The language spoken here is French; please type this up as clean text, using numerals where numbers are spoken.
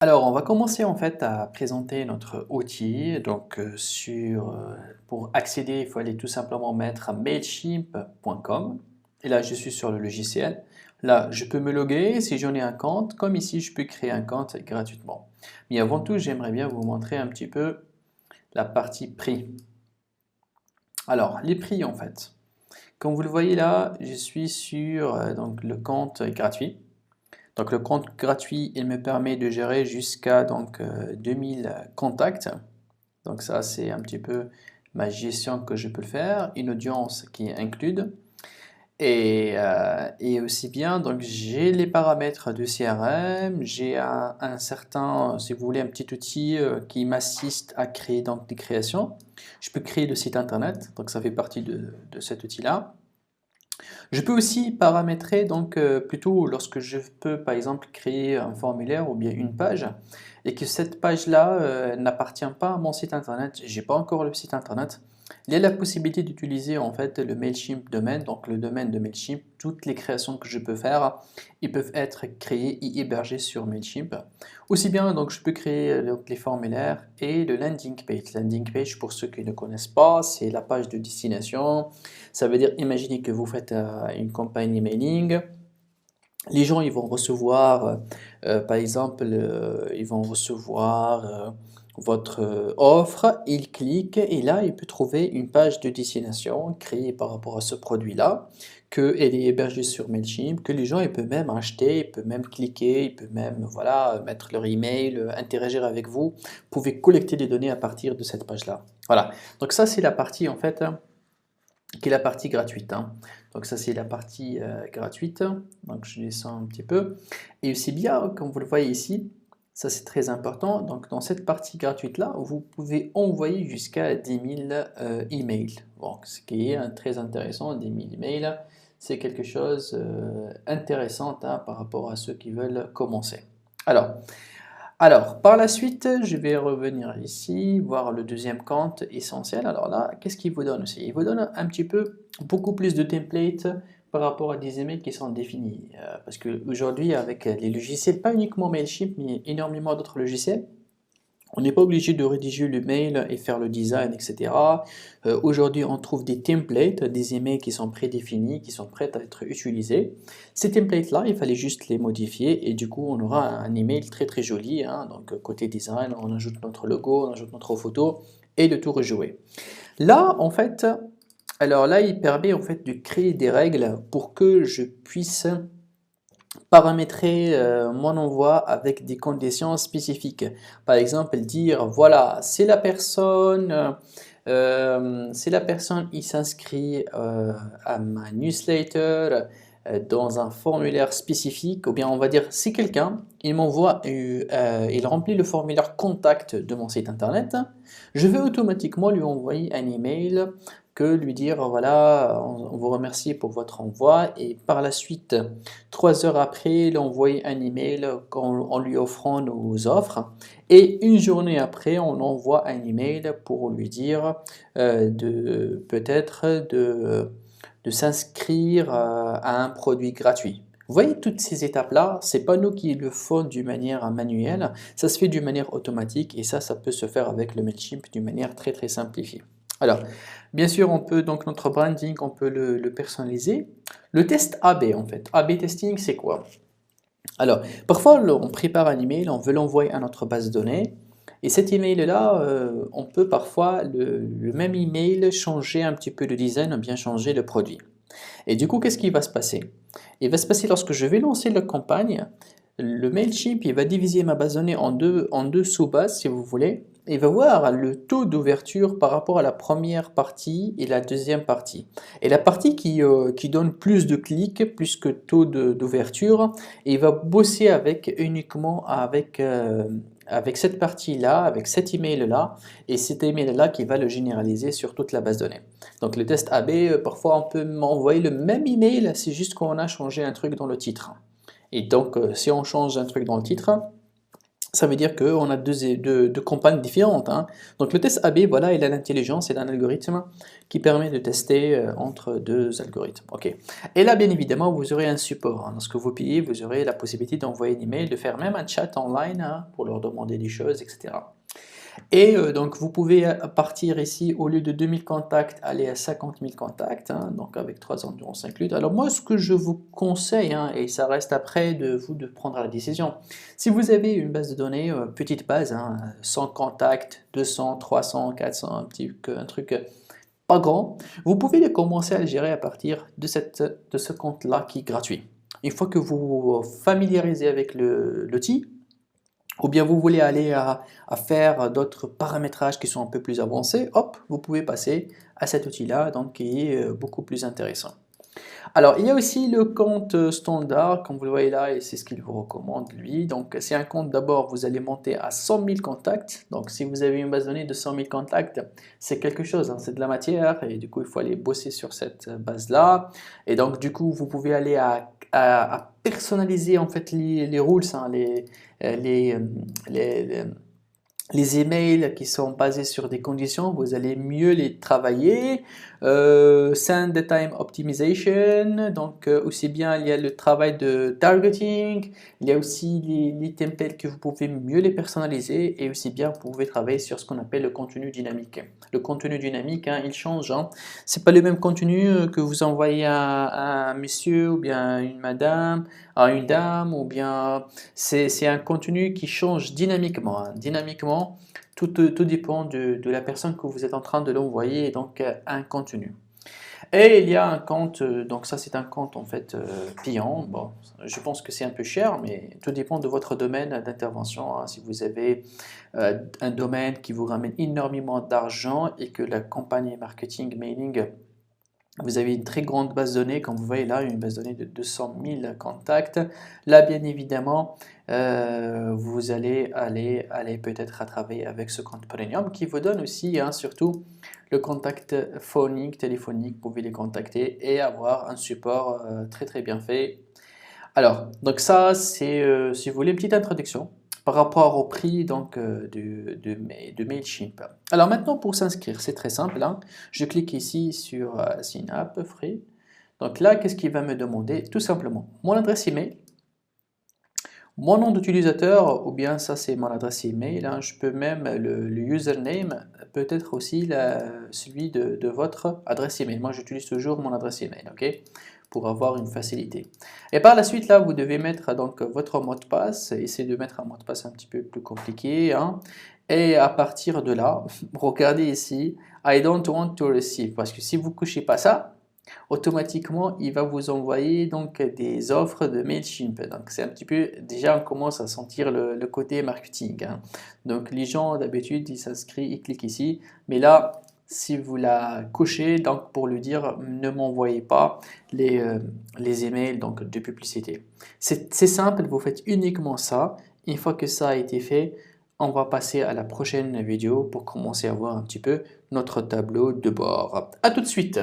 Alors, on va commencer en fait à présenter notre outil. Pour accéder, il faut aller tout simplement mettre mailchimp.com. Et là, je suis sur le logiciel. Là, je peux me loguer si j'en ai un compte. Comme ici, je peux créer un compte gratuitement. Mais avant tout, j'aimerais bien vous montrer un petit peu la partie prix. Alors, les prix en fait. Comme vous le voyez là, je suis sur le compte gratuit. Donc le compte gratuit, il me permet de gérer jusqu'à 2000 contacts. Donc ça, c'est un petit peu ma gestion que je peux faire. Une audience qui est incluse. Et aussi bien, donc j'ai les paramètres de CRM, j'ai un certain, si vous voulez, un petit outil qui m'assiste à créer donc des créations. Je peux créer le site internet, donc ça fait partie de cet outil-là. Je peux aussi paramétrer plutôt lorsque je peux par exemple créer un formulaire ou bien une page et que cette page-là n'appartient pas à mon site internet, j'ai pas encore le site internet. Il y a la possibilité d'utiliser en fait le Mailchimp domaine, donc le domaine de Mailchimp. Toutes les créations que je peux faire, ils peuvent être créées et hébergées sur Mailchimp. Aussi bien donc je peux créer les formulaires et le landing page. Landing page, pour ceux qui ne connaissent pas, c'est la page de destination. Ça veut dire, imaginez que vous faites une campagne emailing, les gens ils vont recevoir, par exemple, ils vont recevoir votre offre, ils cliquent et là ils peuvent trouver une page de destination créée par rapport à ce produit-là, qu'elle est hébergée sur Mailchimp, que les gens ils peuvent même acheter, ils peuvent même cliquer, ils peuvent même voilà, mettre leur email, interagir avec vous, vous pouvez collecter des données à partir de cette page-là. Voilà, donc ça c'est la partie en fait qui est la partie gratuite, hein. Donc ça c'est la partie gratuite, donc je descends un petit peu, et aussi bien comme vous le voyez ici, ça c'est très important, donc dans cette partie gratuite là, vous pouvez envoyer jusqu'à 10 000 emails, bon, ce qui est très intéressant. 10 000 emails, c'est quelque chose intéressant hein, par rapport à ceux qui veulent commencer. Alors, par la suite, je vais revenir ici, voir le deuxième compte essentiel. Alors là, qu'est-ce qu'il vous donne aussi? Il vous donne un petit peu, beaucoup plus de templates par rapport à des emails qui sont définis. Parce qu'aujourd'hui, avec les logiciels, pas uniquement Mailchimp, mais énormément d'autres logiciels, on n'est pas obligé de rédiger le mail et faire le design, etc. Aujourd'hui, on trouve des templates, des emails qui sont prédéfinis, qui sont prêts à être utilisés. Ces templates-là, il fallait juste les modifier et du coup, on aura un email très très joli, hein. Donc, côté design, on ajoute notre logo, on ajoute notre photo et de tout rejouer. Là, en fait, alors là, il permet en fait de créer des règles pour que je puisse paramétrer mon envoi avec des conditions spécifiques. Par exemple, dire voilà, c'est la personne il s'inscrit à ma newsletter dans un formulaire spécifique, ou bien on va dire c'est quelqu'un, il m'envoie, il remplit le formulaire contact de mon site internet, je vais automatiquement lui envoyer un email que lui dire voilà, on vous remercie pour votre envoi, et par la suite 3 heures après, il envoie un email en lui offrant nos offres. Et une journée après, on envoie un email pour lui dire peut-être de s'inscrire à un produit gratuit. Vous voyez toutes ces étapes-là, c'est pas nous qui le faisons d'une manière manuelle, ça se fait d'une manière automatique et ça peut se faire avec le Mailchimp d'une manière très très simplifiée. Alors, bien sûr, on peut donc notre branding, on peut le personnaliser. Le test AB en fait. AB testing, c'est quoi? Alors, parfois on prépare un email, on veut l'envoyer à notre base de données, et cet email-là, on peut parfois le même email changer un petit peu le design ou bien changer le produit. Et du coup, qu'est-ce qui va se passer? Il va se passer lorsque je vais lancer la campagne, le Mailchimp il va diviser ma base de données en deux sous-bases, si vous voulez. Et il va voir le taux d'ouverture par rapport à la première partie et la deuxième partie. Et la partie qui donne plus de clics, plus que taux d'ouverture, et il va bosser uniquement avec cette partie-là, avec cet email-là, et cet email-là qui va le généraliser sur toute la base de données. Donc le test AB, parfois on peut m'envoyer le même email, c'est juste qu'on a changé un truc dans le titre. Et donc si on change un truc dans le titre, Ça veut dire qu'on a deux campagnes différentes, hein. Donc le test AB, voilà, il a l'intelligence, c'est un algorithme qui permet de tester entre deux algorithmes. Ok. Et là, bien évidemment, vous aurez un support, hein. Lorsque vous payez, vous aurez la possibilité d'envoyer un email, de faire même un chat online, hein, pour leur demander des choses, etc. Et donc vous pouvez partir ici, au lieu de 2000 contacts, aller à 50 000 contacts, hein, donc avec 3 endurance incluses. Alors moi, ce que je vous conseille, hein, et ça reste après de vous de prendre la décision, si vous avez une base de données, petite base, hein, 100 contacts, 200, 300, 400, un truc pas grand, vous pouvez les commencer à le gérer à partir de ce compte-là qui est gratuit. Une fois que vous vous familiarisez avec l'outil, ou bien vous voulez aller à faire d'autres paramétrages qui sont un peu plus avancés, hop, vous pouvez passer à cet outil-là, donc qui est beaucoup plus intéressant. Alors, il y a aussi le compte standard, comme vous le voyez là, et c'est ce qu'il vous recommande lui. Donc, c'est un compte d'abord, vous allez monter à 100 000 contacts. Donc, si vous avez une base de données de 100 000 contacts, c'est quelque chose, hein, c'est de la matière, et du coup, il faut aller bosser sur cette base-là. Et donc, du coup, vous pouvez aller à personnaliser en fait les rules, hein, les, les, les emails qui sont basés sur des conditions, vous allez mieux les travailler. Send time optimization, donc aussi bien il y a le travail de targeting, il y a aussi les templates que vous pouvez mieux les personnaliser, et aussi bien vous pouvez travailler sur ce qu'on appelle le contenu dynamique. Le contenu dynamique, hein, il change, hein. C'est pas le même contenu que vous envoyez à un monsieur ou bien à une madame, à une dame, ou bien c'est un contenu qui change dynamiquement, hein. Dynamiquement, tout dépend de la personne que vous êtes en train de l'envoyer, et donc un contenu. Et il y a un compte, donc ça c'est un compte en fait payant. Bon, je pense que c'est un peu cher, mais tout dépend de votre domaine d'intervention, hein. Si vous avez un domaine qui vous ramène énormément d'argent et que la campagne marketing, mailing, vous avez une très grande base de données, comme vous voyez là, une base de données de 200 000 contacts. Là, bien évidemment, vous allez aller peut-être à travailler avec ce compte Premium qui vous donne aussi, hein, surtout le contact phonique, téléphonique, vous pouvez les contacter et avoir un support très très bien fait. Alors, donc ça, c'est, si vous voulez, une petite introduction par rapport au prix donc, de Mailchimp. Alors maintenant, pour s'inscrire, c'est très simple, hein. Je clique ici sur Sign Up Free. Donc là, qu'est-ce qu'il va me demander? Tout simplement, mon adresse email, mon nom d'utilisateur, ou bien ça c'est mon adresse email, hein. Je peux même le username, peut-être aussi celui de votre adresse email. Moi j'utilise toujours mon adresse email, ok, pour avoir une facilité. Et par la suite là, vous devez mettre donc votre mot de passe. Essayez de mettre un mot de passe un petit peu plus compliqué, hein. Et à partir de là, regardez ici, I don't want to receive, parce que si vous ne cochez pas ça, automatiquement il va vous envoyer donc des offres de Mailchimp. Donc c'est un petit peu, déjà on commence à sentir le côté marketing, hein. Donc les gens d'habitude ils s'inscrivent, ils cliquent ici, mais là si vous la cochez, donc pour lui dire ne m'envoyez pas les emails donc de publicité. C'est simple, vous faites uniquement ça. Une fois que ça a été fait, on va passer à la prochaine vidéo pour commencer à voir un petit peu notre tableau de bord. A tout de suite.